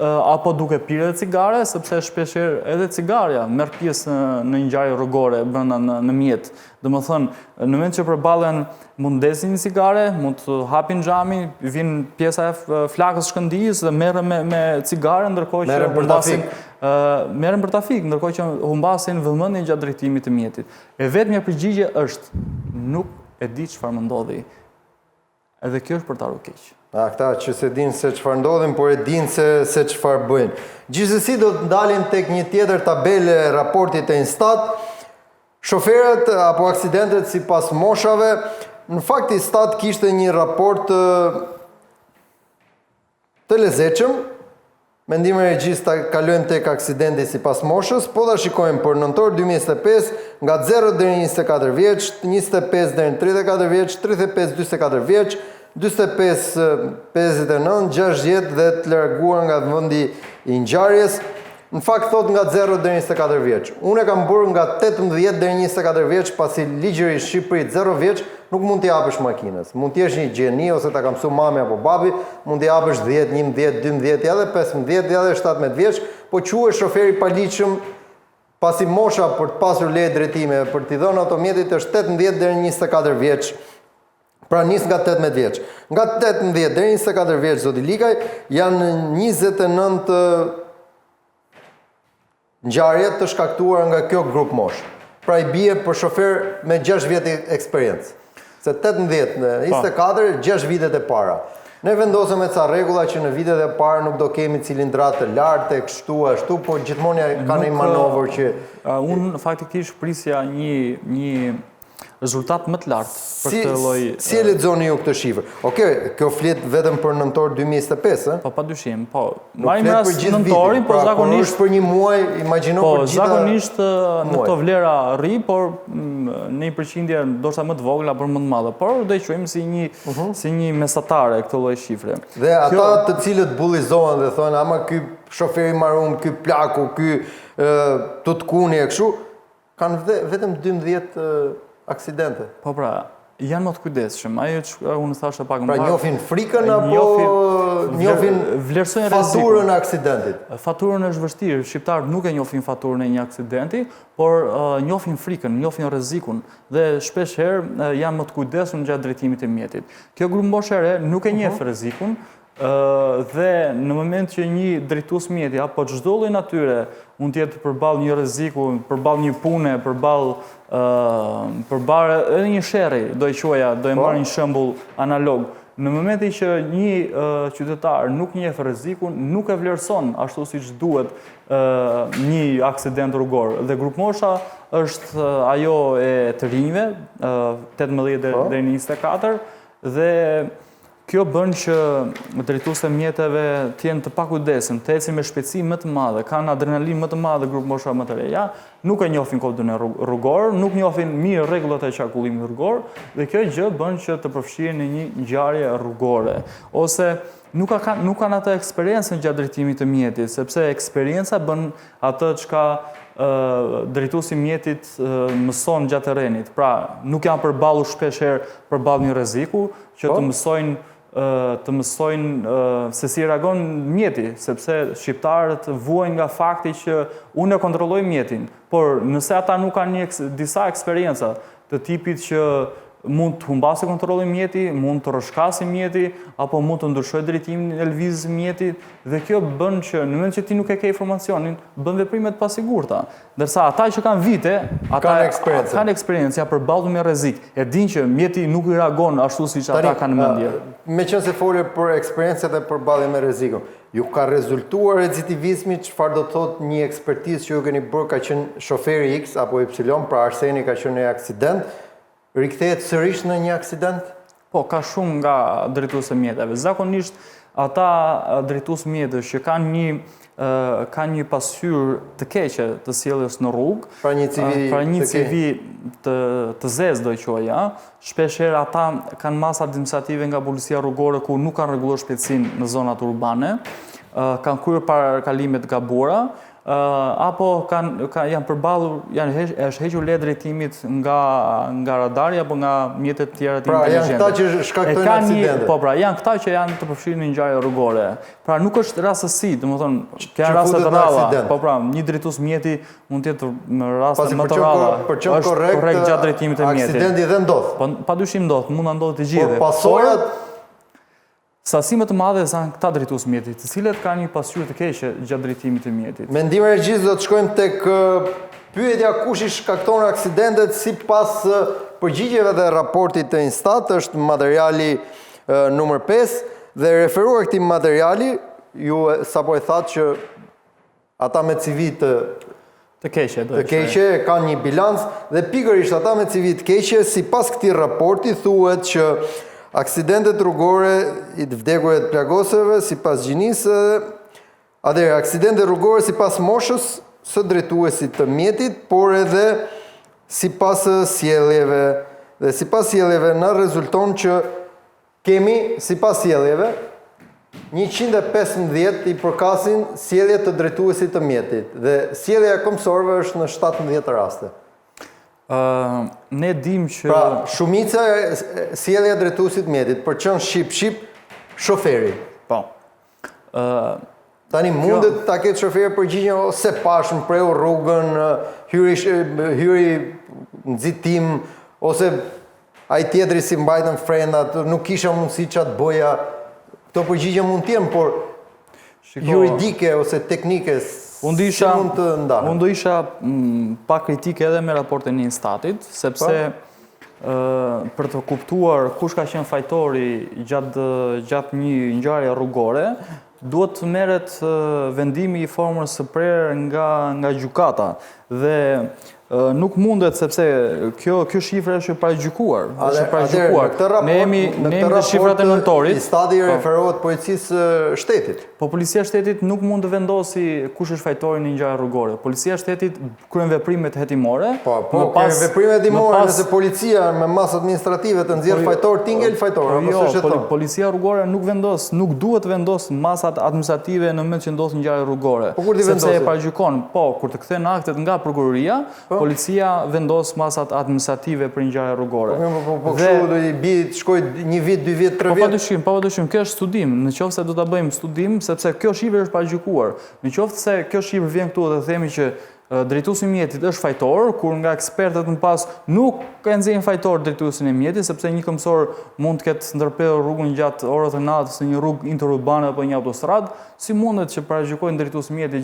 apo duke pirë edhe cigare, sepse shpeshherë edhe cigaria merr pjesë në një ngjarje rrugore brenda në mjet. Domethënë, në moment që përballen mund ndesin një cigare, mund të hapin xhamin, vin pjesa e flakës shkëndijës dhe merren me cigare ndërkohë që merren për trafik, ndërkohë që humbasin vëmendjen gjatë drejtimit të mjetit. E vetmja përgjigje është nuk e di çfarë më ndodhi. Edhe kjo është për ta keq. Këta që se dinë se çfarë ndodhin, por e dinë se çfarë bëjnë. Gjithsesi do të ndalin tek një tjetër tabelë e raportit e Instat. Shoferët apo aksidentët sipas moshave, në fakt Instat kishte një raport të lezetshëm. Mendimi i regjisë kalojmë tek aksidenti sipas moshës, po ta shikojmë për nëntor 2025 nga 0 deri 24 vjeç, 25 deri 34 vjeç, 35 44 vjeç, 45 59, 60 dhe të larguar nga vendi i ngjarjes. Në fakt thot nga 0 deri 24 vjeç. Unë e kam bërë nga 18 deri 24 vjeç, pasi ligjërisht Shqipërit 0 vjeç nuk mund t'i japësh makinës. Mund t'jesh një gjeni ose ta ka mësuar mami apo babi, mund t'i japësh 10, 11, 12, ja dhe 15, ja dhe 17 vjeç, po quhesh shofer i paligjshëm pasi mosha për të pasur leje drejtime për t'i dhënë automjetit është 18 deri 24 vjeç. Pra nis nga 18 vjeç. Nga 18 deri 24 vjeç zoti Likaj janë 29 ngjarje të shkaktuara nga kjo grup moshë. Pra i bie për shofer me 6 vjet eksperiencë. Se 18 në 24, 6 vitet e para. Ne vendosëm me ca rregulla që në vitet e para nuk do kemi cilindrat të lartë, kështu ashtu, por gjithmonë ka një manovër që unë faktikisht prisja një rezultat më të lartë për këtë lloj. Si e lexoni ju këtë shifër? Okej, kjo flet vetëm për nëntor 2025, Po padyshim, po. Marrim rast nëntorin, po zakonisht për një muaj, imagjino për gjithë. Po zakonisht në këto vlera rri, por në një përqindje ndoshta më të vogla apo më të madhe, por do e quajmë si një mesatare këtë lloj shifre. Dhe ata të cilët bullizohen dhe thonë, ama ky shoferi marum, ky plaku, ky tutkuni e kështu, kanë vetëm 12 aksidente. Po pra, janë më të kujdesshëm. Ajo që unë thashë pak më parë. Pra njohin frikën apo njohin vlerësojnë faturën e aksidentit? Faturën është vështirë. Shqiptarët nuk e njohin faturën e një aksidenti, por njohin frikën, njohin rrezikun dhe shpesh herë janë më të kujdesshëm gjatë drejtimit të mjetit. Kjo grup moshë e re nuk e njeh rrezikun. Dhe në moment që një drejtues mjeti apo çdo lloj natyre mund të jetë përballë një rreziku, përballë një pune, përballë edhe një sherrri, do e quaja, do e marr një shembull analog. Në momentin që një qytetar nuk njeh rrezikun, nuk e vlerëson ashtu siç duhet një aksident rrugor. Dhe grup mosha është ajo e të rinjve, 18 deri në 24 dhe kjo bën që drejtuesve mjeteve të jenë të pakujdesshëm, të ecin me shpejtësi më të madhe, kanë adrenalinë më të madhe grup mosha më të reja, nuk e njohin kodin e rrugor, nuk njohin mirë rregullat e qarkullimit rrugor dhe kjo gjë bën që të përfshihen në një ngjarje rrugore ose nuk kanë atë eksperiencën gjatë drejtimit të mjetit, sepse eksperjenca bën atë çka drejtuesi mjetit mëson gjatë terrenit. Pra, nuk janë përballur shpesh herë përballë një rreziku që të mësojnë se si reagon mjeti, sepse shqiptarët vuajnë nga fakti që unë e kontrolloj mjetin, por nëse ata nuk kanë disa eksperjenca të tipit që mund të humbasë kontrollin mjeti, mund të rrëshkasë mjeti, apo mund të ndryshojë drejtimin e lëvizjes mjetit, dhe kjo bën që në moment që ti nuk e ke informacionin, bën veprime të pasigurta. Ndërsa ata që kanë vite, ata kanë eksperiencë përballur me rrezik, e dinë që mjeti nuk i reagon ashtu siç ata kanë mendje. Meqense folë për eksperiencën e përballjes me rrezikun, ju ka rezultuar recitivizmi, çfarë do të thotë një ekspertizë që ju keni bërë, ka qenë shoferi X apo Y, pra Arseni ka qenë në aksident, rikthehet sërish në një aksident? Po, ka shumë nga drejtuesve mjeteve. Zakonisht ata drejtues mjetësh që kanë një pasqyrë të keqe të sjelljes në rrugë, pra një CV të zezë do e quaja, shpesh herë ata kanë masa administrative nga policia rrugore ku nuk kanë rregulluar shpejtësinë në zonat urbane, kanë kryer parkalime të gabuara, apo janë përballur, është hequr leje drejtimit nga radari apo nga mjetet tjera të inteligjente. Pra janë këta që shkaktojnë aksidente. Po pra, janë këta që janë të përfshirë në ngjarje rrugore. Pra nuk është rastësi, domethënë, ka raste të rralla. Po pra, një drejtues mjeti mund të jetë në raste më të rralla. Është korrekt gjatë drejtimit të mjetit. Aksidenti dhe ndodh. Po padyshim ndodh, mund ta ndodhë të gjithë. Por pasojat sasi më të madhe janë këta drejtues mjetit, të cilët kanë një pasqyrë të keqe gjatë drejtimit të mjetit. Mendimi i regjisë do të shkojmë tek pyetja kush i shkakton aksidentet sipas përgjigjeve dhe raportit të Instat, është materiali numër 5 Dhe referuar këtij materiali, ju sapo e thatë që ata me CV të keqe, të keqe kanë një bilanc dhe pikërisht ata me CV të keqe, sipas këtij raporti thuhet që aksidentet rrugore i të vdekurve të plagosëve sipas gjinisë, atëherë aksidente rrugore sipas moshës së drejtuesit të mjetit, por edhe sipas sjelljeve. Dhe sipas sjelljeve na rezulton që kemi sipas sjelljeve 115 i përkasin sjellje të drejtuesit të mjetit dhe sjellja e komisorëve është në 17 raste. Ne dim që... Pra, shumica sjellja e drejtuesit të mjetit, për qenë ship shoferi. Po. Tani mundet ta ketë shoferi përgjigjen ose pash më preu rrugën, hyri nxitim ose ai tjetri si mbajtën frenat, nuk kisha mundësi çat boja. Këto përgjigje mund të jenë, por juridike ose teknike mund të ndahen. Unë do isha pa kritike edhe me raportin e Instatit, sepse për të kuptuar kush ka qenë fajtori gjatë një ngjarje rrugore, duhet të merret vendimi i formës së prerë nga gjykata dhe nuk mundet sepse kjo shifrë është paragjykuar. Ne jemi në shifrat e nëntorit. Instati referohet policisë shtetit. Po policia e shtetit nuk mund të vendosi kush është fajtori në një ngjarje rrugore. Policia e shtetit kryen veprimet hetimore. Po kryen veprimet hetimore, nëse policia me masë administrative të nxjerr fajtor, ti ngel fajtor, apo s'është ashtu. Policia rrugore nuk duhet vendos masat administrative në moment që ndodh një ngjarje rrugore. Sepse e paragjykon. Po, kur të kthehen aktet nga prokuroria, policia vendos masat administrative për një ngjarje rrugore. Po kështu do i bi shkoj 1 vit, 2 vjet, 3 vjet. Pavarësisht, kjo është studim. Nëse do ta bëjmë studim, sepse kjo shifër është paragjykuar. Nëse kjo shifër vjen këtu dhe themi që drejtuesi i mjetit është fajtor, kur nga ekspertët më pas nuk ka nxjerrin fajtor drejtuesin e mjetit, sepse një komisor mund të ketë ndërprerur rrugën gjatë orëve të natës në një rrugë interurbane apo një autostradë, si mundet që paragjykojnë drejtuesi i mjetit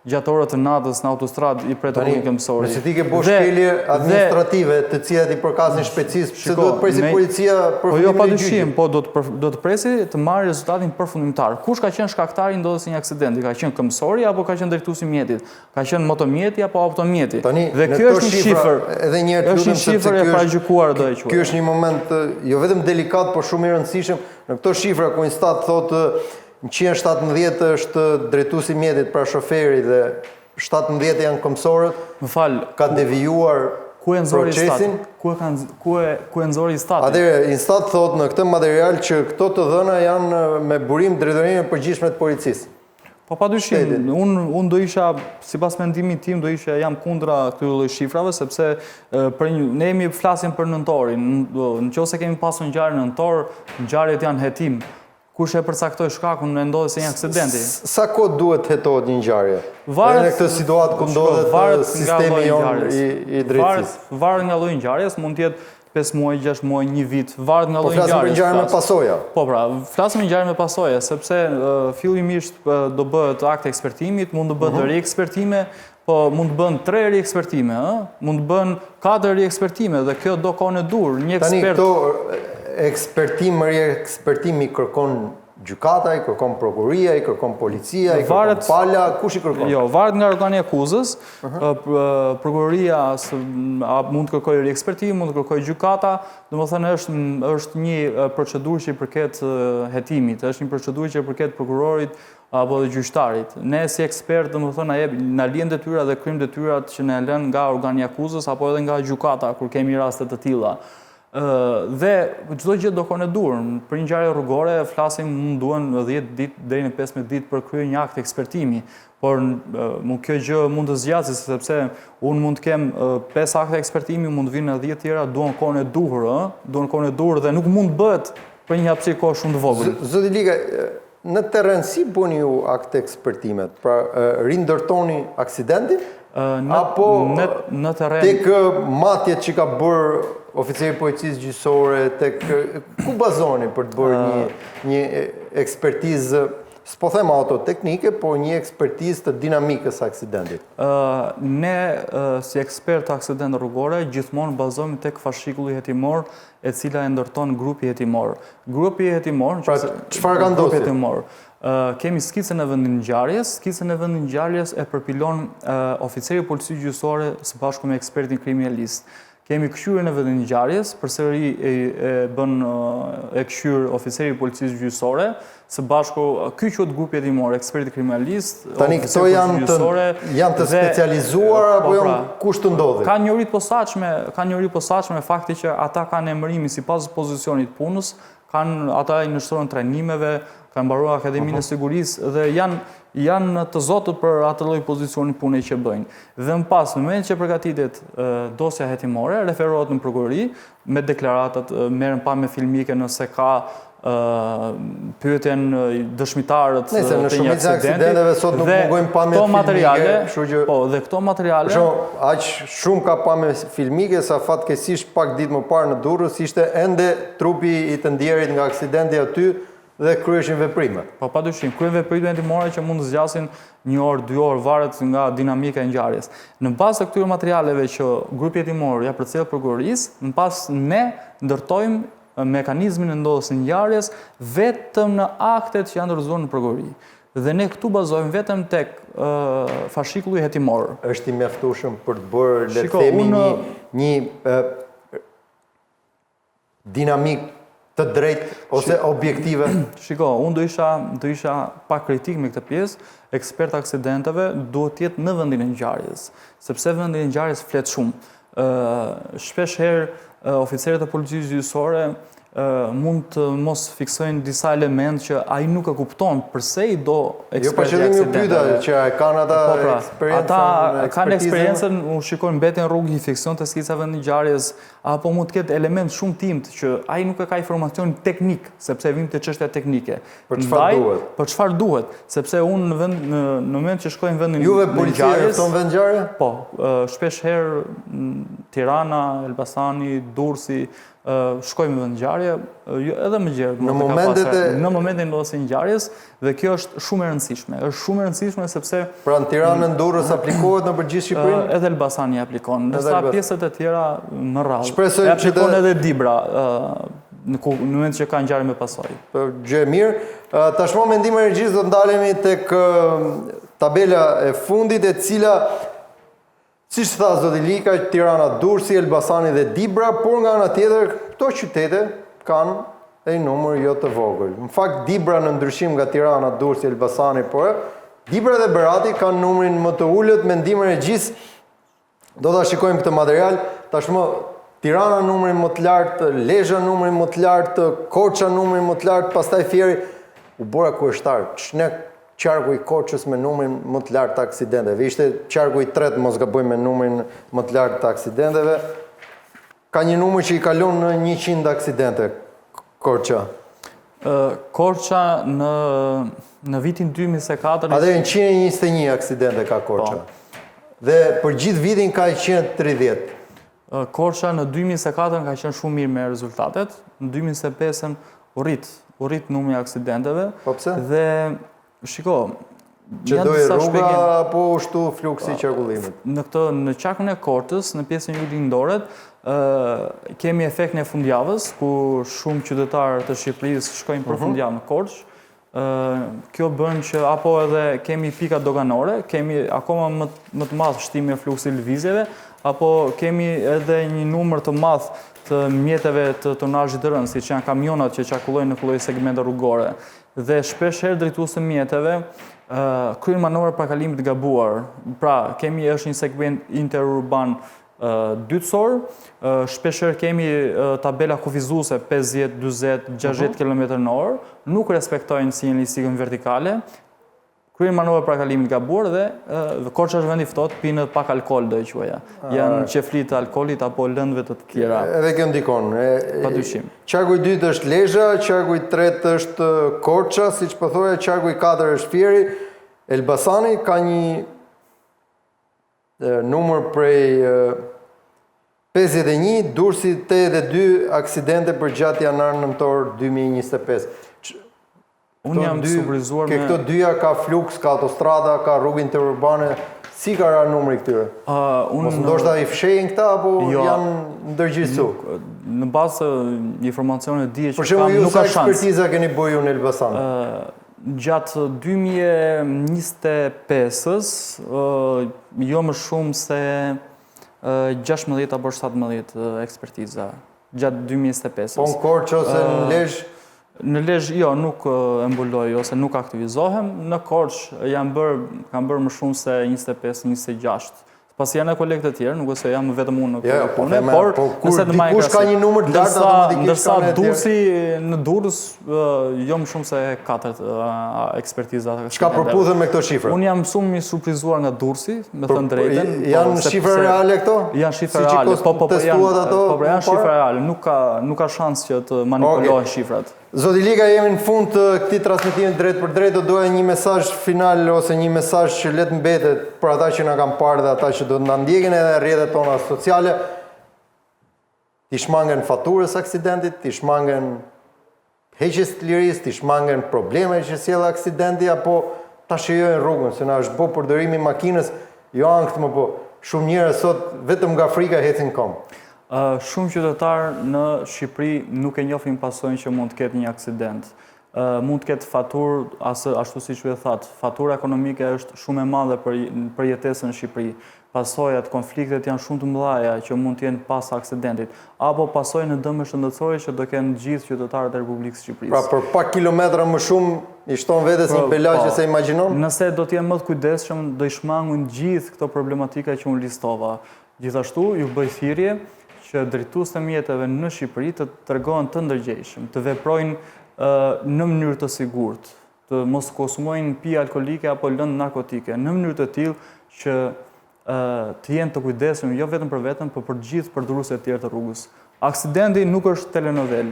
gjatë orëve të natës në autostradë i pret rrugën komisori. Nëse ti ke bosh shkelje administrative të cilat i përkasin shpejtësisë, pse duhet presi policia përfundimin e gjyqit? Jo, padyshim, po do të presi të marrë rezultatin përfundimtar. Kush ka qenë shkaktari i ndodhjes së një aksidenti? Ka qenë komisori apo ka qenë drejtuesi i mjetit? Ka qenë motomjeti apo automjeti? Dhe kjo është një shifër. Edhe një herë është një shifër e paragjykuar do e quaj. Ky është një moment jo vetëm delikat, por shumë i rëndësishëm. Në këto shifra ku Instat thotë 117 është drejtuesi i mjetit pra shoferi dhe 17 janë komisorët. Më fal, ka devijuar procesin. Ku e nxori Instati? Atëherë Instat thotë në këtë material që këto të dhëna janë me burim drejtorinë e përgjithshme të policisë. Po padyshim, unë do isha, sipas mendimit tim, do isha jam kundra këtyre lloj shifrave, sepse ne flasim për nëntorin. Nëse kemi pasur ngjarje nëntor, ngjarjet janë hetim. Kush e përcaktoi shkakun në ndodhjes së një aksidenti? Sa kohë duhet hetohet një ngjarje? Në këtë situatë ku ndodhet sistemi jon i drejtësisë. Varet nga lloji i ngjarjes, mund të jetë 5 muaj, 6 muaj, 1 vit, varet nga lloji i ngjarjes. Po flasim për ngjarje me pasoja. Po pra, flasim për ngjarje me pasoja, sepse fillimisht do bëhet akt ekspertimit, mund të bëhet riekspertime, po mund të bën 3 riekspertime, mund të bën 4 riekspertime dhe kjo do kohën e dur. Një ekspert ekspertimi kërkon gjykata, i kërkon prokuria, i kërkon policia, i kërkon pala, kush i kërkon? Jo, varet nga organi i akuzës. Prokuroria mund të kërkojë riekspertim, mund të kërkojë gjykata, domethënë është një procedurë që i përket hetimit, është një procedurë që i përket prokurorit apo dhe gjyqtarit. Ne si ekspert, domethënë na lien detyra dhe kryjm detyrat që na lën nga organi i akuzës apo edhe nga gjykata kur kemi raste të tilla. Dhe çdo gjë do kohën e dur. Për një ngjarje rrugore flasim mund duhen 10 ditë deri në 15 ditë për kryer një akt ekspertimi. Por kjo gjë mund të zgjasë sepse unë mund të kem 5 akte ekspertimi, mund të vinë 10 tjera, duan kohën e duhur, dhe nuk mund bëhet për një hapësirë kohë shumë të vogël. Zoti Liga, në terren si bëni ju akte ekspertimet? Pra rindërtoni aksidentin? Apo në terren tek matjet që ka bërë oficeri policisë gjyqësore, ku bazoni për të bërë një ekspertizë s'po them autoteknike, por një ekspertizë të dinamikës së aksidentit. Ne si ekspert të aksidente rrugore gjithmonë bazojmë tek fashikulli hetimor e cila e ndërton grupi hetimor. Grupi hetimor, çfarë ka ndodhur? Hetimor. Kemi skicën e vendin ngjarjes. Skicën e vendin ngjarjes e përpilon oficeri i policisë gjyqësore së bashku me ekspertin kriminalist. Kemi këshyrën e vendin ngjarjes, përsëri e këshyr oficeri i policisë gjyqësore, së bashku ky quhet grupi hetimor, eksperti kriminalist. Tani këto janë të specializuar apo janë kush të ndodhin? Ka njëri posaçme fakti që ata kanë emërimin sipas pozicionit punës, ata i nështrohen trajnimeve, kanë mbaruar Akademinë e Sigurisë dhe janë të zotët për atë lloj pozicioni pune që bëjnë. Dhe në moment që përgatitet dosja hetimore, referohet në prokurori, me deklaratat, merren pamje filmike nëse ka pyetjen dëshmitarët të një aksidenti. Në aksidenteve sot nuk mungojnë pamje filmike, kështu që dhe këto materiale aq shumë ka pamje filmike sa fatkeqësisht pak ditë më parë në Durrës ishte ende trupi i të ndjerit nga aksidenti aty dhe kryeshin veprime. Po padyshim, kryen veprime hetimore që mund të zgjasin 1 orë, 2 orë, varet nga dinamika e ngjarjes. Në bazë të këtyre materialeve që grupi hetimor ja përcjell prokurorisë, më pas ne ndërtojmë mekanizmin e ndodhjes së ngjarjes vetëm në aktet që janë dorëzuar në prokurori. Dhe ne këtu bazojmë vetëm tek fashikulli hetimor. Është i mjaftueshëm për të bërë, le të themi, një dinamik të drejtë ose objektive? Shiko, unë do isha pak kritik me këtë pjesë. Ekspert aksidenteve duhet të jetë në vendin e ngjarjes, sepse vendi i ngjarjes flet shumë. Shpesh herë oficerët e policisë gjyqësore mund të mos fiksojnë disa element që ai nuk e kupton përse i do eksperti i aksidenteve. Që kanë ata eksperiencën. Ata kanë eksperiencën, u shikojnë mbeten rrugë, i fiksion të skica vendi i ngjarjes, apo mund të ketë element shumë timt që ai nuk e ka informacion teknik, sepse vim të çështja teknike. Për çfarë duhet? Për çfarë duhet? Sepse unë në moment që shkoj në vendin e ngjarjes. Juve policia e fton vend ngjarje? Po, shpesh herë Tirana, Elbasani, Durrësi, shkojmë në ngjarje, edhe më gjerë. Në momentin e ndodhjes së ngjarjes, dhe kjo është shumë e rëndësishme. Është shumë e rëndësishme sepse pra në Tiranë, në Durrës aplikohet në përgjithë Shqipërinë? Edhe Elbasani aplikon, ndërsa pjesët e tjera më rrallë. E aplikon edhe Dibra në moment që ka ngjarje me pasojë. Gjë e mirë. Tashmë mendimi i regjisë do të ndalemi tek tabela e fundit e cila, siç tha zoti Lika, Tirana, Durrësi, Elbasani dhe Dibra, por nga ana tjetër këto qytete kanë e numër jo të vogël. Në fakt Dibra në ndryshim nga Tirana, Durrësi, Elbasani, por Dibra dhe Berati kanë numrin më të ulët. Mendimi i regjisë do ta shikojmë këtë material. Tashmë Tirana numrin më të lartë, Lezhë numrin më të lartë, Korça numrin më të lartë, pastaj Fieri u bora kryeshtar. Ç'ne qarku i Korçës me numrin më të lartë të aksidenteve. Ishte qarku i tretë, mos gabojmë, me numrin më të lartë të aksidenteve. Ka një numër që i kalon në 100 aksidente, Korça. Korça në vitin 2024... Atë në 121 aksidente ka Korça. Dhe për gjithë vitin ka 130. Korça në 2024 ka qenë shumë mirë me rezultatet. Në 2025 u rrit numri i aksidenteve. Po pse? Dhe shiko, që dojë rruga apo shtu fluksi i qarkullimit? Në qarkun e Korçës, në pjesën julindoret, kemi efektin e fundjavës, ku shumë qytetarë të Shqipërisë shkojnë për fundjavë në Korçë. Kjo bën që apo edhe kemi pika doganore, kemi akoma më të madh shtimi e fluksit lëvizjeve, apo kemi edhe një numër të madh të mjeteve të tonazhit të rënd, siç janë kamionat që qarkullojnë në lloj segmente rrugore. Dhe shpesh herë drejtues të mjeteve kryejnë manovra parkalimit të gabuar. Pra, është një segment interurban dytësor, shpesh herë kemi tabela kufizuese 50, 40, 60 km/h, nuk respektojnë sinjalistikën vertikale, kryejnë manovra parkalimit të gabuar dhe Korça është vendi ftohtë, pinë pak alkool do e quaja. Janë qeflit të alkoolit apo lëndëve të tjera. Edhe kjo ndikon. Padyshim. Qarku i dytë është Lezhë, qarku i tretë është Korça, siç po thoya, qarku i katërt është Fieri. Elbasani ka një numër prej 51, Durrësi 82 aksidente për gjatë janar-nëntor 2025. Unë jam surprizuar me... Këto dyja ka fluks, ka autostrada, ka rrugë interurbane, si ka ra numri këtyre? Mos ndoshta i fshehin këta, apo janë ndërgjithësu? Në bazë të informacione dije që kam, nuk ka shans. Për shembull, ju sa ekspertiza keni bërë ju në Elbasan? Gjatë 2025-ës, jo më shumë se 16 apo 17 ekspertiza. Gjatë 2025-ës. Po në Korçë ose në Lezhë? Në Lezhë, jo, nuk e mbuloj ose nuk aktivizohem. Në Korçë kam bërë më shumë se 25-26. Pas janë kolegët e tjerë, nuk ose jam vetëm unë në këtë punë, por nëse dikush ka një numër të lartë, automatikisht ka në Durrësi në Durrës jo më shumë se 4 ekspertiza. Çka përputhen me këto shifra? Unë jam shumë i surprizuar nga Durrësi, me thënë drejtën. Janë shifra reale këto? Janë shifra reale, po janë shifra reale, nuk ka shans që të manipulohen shifrat. Zoti Lika, jemi në fund të këtij transmetimi drejt për drejt, do doja një mesazh final ose një mesazh që le të mbetet për ata që na kanë parë dhe ata që do të na ndjekin edhe në rrjetet tona sociale. T'i shmangen faturës aksidentit, t'i shmangen heqjes të lirisë, t'i shmangen probleme që sjell aksidenti, apo ta shijojnë rrugën, se na është bë përdorimi i makinës, jo ankth më po. Shumë njerëz sot vetëm nga frika ecin kom. Shumë qytetarë në Shqipëri nuk e njohin pasojën që mund të ketë një aksident. Mund të ketë faturë, ashtu si që e thatë, fatura ekonomike është shumë e madhe për jetesën në Shqipëri. Pasojat, konfliktet janë shumë të mëdha që mund të jenë pas aksidentit, apo pasojë në dëme shëndetësore që do kenë gjithë qytetarët e Republikës Shqipërisë. Pra për pak kilometra më shumë i shton vetes një pelaq që se imagjinon? Nëse do të jenë më të kujdesshëm, do i shmangun gjithë këto problematika që unë listova. Gjithashtu ju bëj thirrje që drejtues të mjeteve në Shqipëri të tregohen të ndërgjegjshëm, të veprojnë në mënyrë të sigurt, të mos konsumojnë pije alkolike apo lëndë narkotike, në mënyrë të tillë që të jenë të kujdesshëm jo vetëm për veten, por për gjithë përdoruesit e tjerë të rrugës. Aksidenti nuk është telenovel.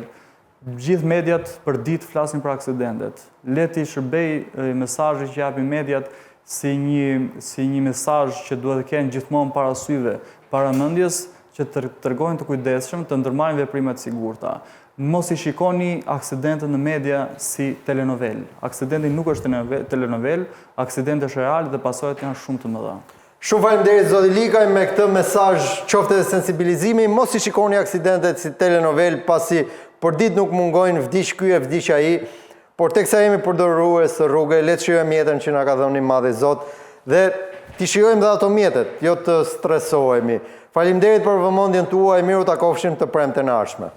Gjithë mediat për ditë flasin për aksidentet. Le të shërbej mesazhi që japin mediat si një mesazh që duhet të kenë gjithmonë para syve, para mendjes, që të tregojnë të kujdesshëm, të ndërmarrin veprime të sigurta. Mos i shikoni aksidentët në media si telenovel. Aksidenti nuk është telenovel, aksidenti është real dhe pasojat janë shumë të mëdha. Shumë faleminderit zoti Likaj, me këtë mesazh qoftë edhe sensibilizimi, mos i shikoni aksidentet si telenovel, pasi për ditë nuk mungojnë vdiq ky e vdiq ai, por teksa jemi përdorues së rrugës, le të shijojmë jetën që na ka dhënë Madhi Zot dhe t'i shijojmë dhe ato mjetet, jo të stresohemi. Faleminderit për vëmendjen tuaj, miru takofshim të premten e ardhshme.